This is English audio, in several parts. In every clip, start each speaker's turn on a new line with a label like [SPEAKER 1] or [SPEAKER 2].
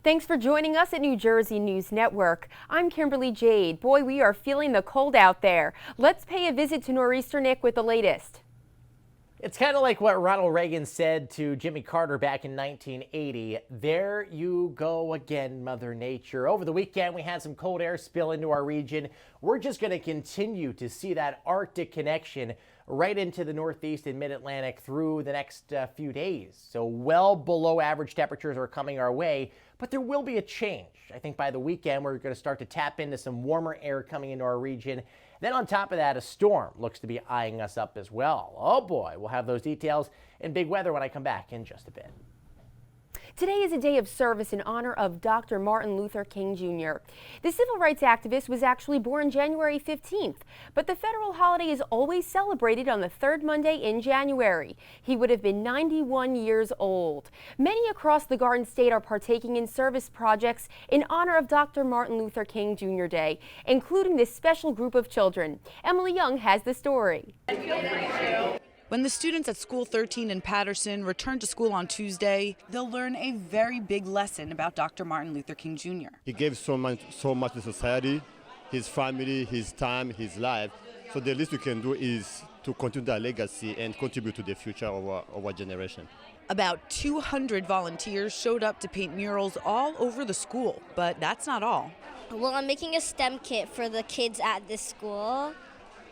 [SPEAKER 1] Thanks for joining us at New Jersey News Network. I'm Kimberly Jade. Boy, we are feeling the cold out there. Let's pay a visit to Nor'easter Nick with the latest.
[SPEAKER 2] It's kind of like what Ronald Reagan said to Jimmy Carter back in 1980. There you go again, Mother Nature. Over the weekend, we had some cold air spill into our region. We're just going to continue to see that Arctic connection right into the Northeast and Mid-Atlantic through the next few days. So well below average temperatures are coming our way, but there will be a change. I think by the weekend, we're going to start to tap into some warmer air coming into our region. Then on top of that, a storm looks to be eyeing us up as well. Oh boy, we'll have those details and big weather when I come back in just a bit.
[SPEAKER 1] Today is a day of service in honor of Dr. Martin Luther King Jr. The civil rights activist was actually born January 15th, but the federal holiday is always celebrated on the third Monday in January. He would have been 91 years old. Many across the Garden State are partaking in service projects in honor of Dr. Martin Luther King Jr. Day, including this special group of children. Emily Young has the story.
[SPEAKER 3] When the students at School 13 in Patterson return to school on Tuesday, they'll learn a very big lesson about Dr. Martin Luther King Jr.
[SPEAKER 4] He gave so much to society, his family, his time, his life. So the least we can do is to continue that legacy and contribute to the future of our generation.
[SPEAKER 3] About 200 volunteers showed up to paint murals all over the school, but that's not all.
[SPEAKER 5] Well, I'm making a STEM kit for the kids at this school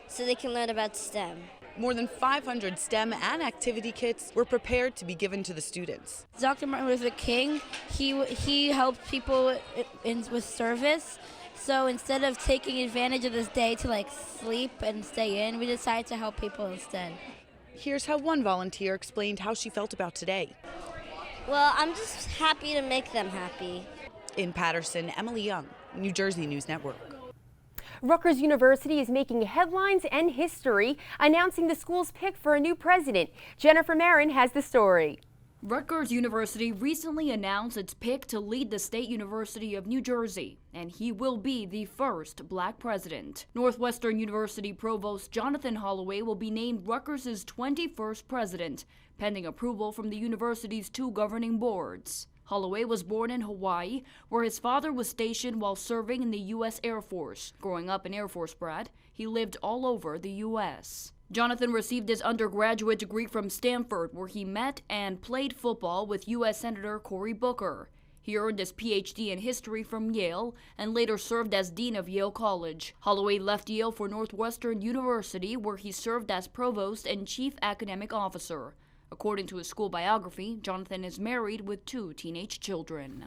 [SPEAKER 5] so they can learn about STEM.
[SPEAKER 3] More than 500 STEM and activity kits were prepared to be given to the students.
[SPEAKER 5] Dr. Martin Luther King, he helped people with service. So instead of taking advantage of this day to sleep and stay in, we decided to help people instead.
[SPEAKER 3] Here's how one volunteer explained how she felt about today.
[SPEAKER 5] Well, I'm just happy to make them happy.
[SPEAKER 3] In Patterson, Emily Young, New Jersey News Network.
[SPEAKER 1] Rutgers University is making headlines and history, announcing the school's pick for a new president. Jennifer Marin has the story.
[SPEAKER 6] Rutgers University recently announced its pick to lead the State University of New Jersey, and he will be the first black president. Northwestern University Provost Jonathan Holloway will be named Rutgers' 21st president, pending approval from the university's two governing boards. Holloway was born in Hawaii, where his father was stationed while serving in the U.S. Air Force. Growing up an Air Force brat, he lived all over the U.S. Jonathan received his undergraduate degree from Stanford, where he met and played football with U.S. Senator Cory Booker. He earned his Ph.D. in history from Yale and later served as dean of Yale College. Holloway left Yale for Northwestern University, where he served as provost and chief academic officer. According to his school biography, Jonathan is married with 2 teenage children.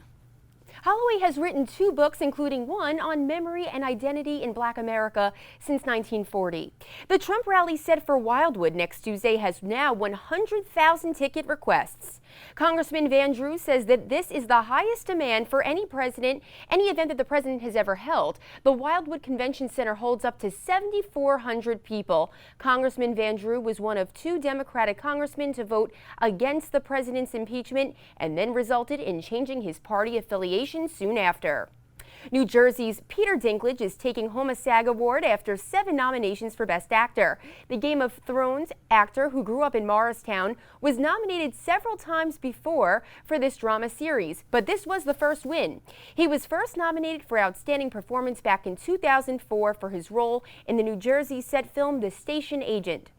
[SPEAKER 1] Holloway has written 2 books, including one on memory and identity in Black America since 1940. The Trump rally set for Wildwood next Tuesday has now 100,000 ticket requests. Congressman Van Drew says that this is the highest demand for any event that the president has ever held. The Wildwood Convention Center holds up to 7,400 people. Congressman Van Drew was one of 2 Democratic congressmen to vote against the president's impeachment and then resulted in changing his party affiliation soon after. New Jersey's Peter Dinklage is taking home a SAG Award after 7 nominations for Best Actor. The Game of Thrones actor who grew up in Morristown was nominated several times before for this drama series, but this was the first win. He was first nominated for Outstanding Performance back in 2004 for his role in the New Jersey set film The Station Agent.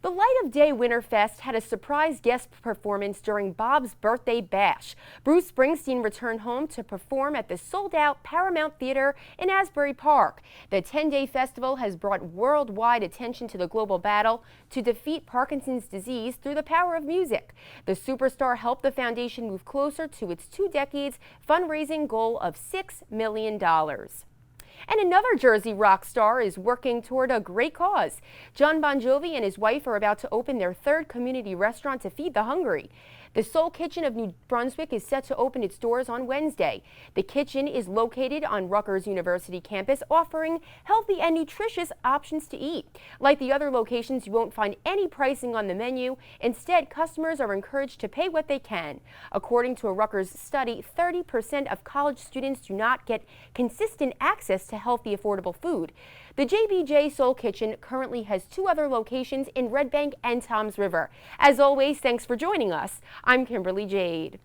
[SPEAKER 1] The Light of Day Winterfest had a surprise guest performance during Bob's birthday bash. Bruce Springsteen returned home to perform at the sold-out Paramount Theater in Asbury Park. The 10-day festival has brought worldwide attention to the global battle to defeat Parkinson's disease through the power of music. The superstar helped the foundation move closer to its 2 decades fundraising goal of $6 million. And another Jersey rock star is working toward a great cause. Jon Bon Jovi and his wife are about to open their 3rd community restaurant to feed the hungry. The Soul Kitchen of New Brunswick is set to open its doors on Wednesday. The kitchen is located on Rutgers University campus, offering healthy and nutritious options to eat. Like the other locations, you won't find any pricing on the menu. Instead, customers are encouraged to pay what they can. According to a Rutgers study, 30% of college students do not get consistent access to healthy, affordable food. The JBJ Soul Kitchen currently has 2 other locations in Red Bank and Toms River. As always, thanks for joining us. I'm Kimberly Jade.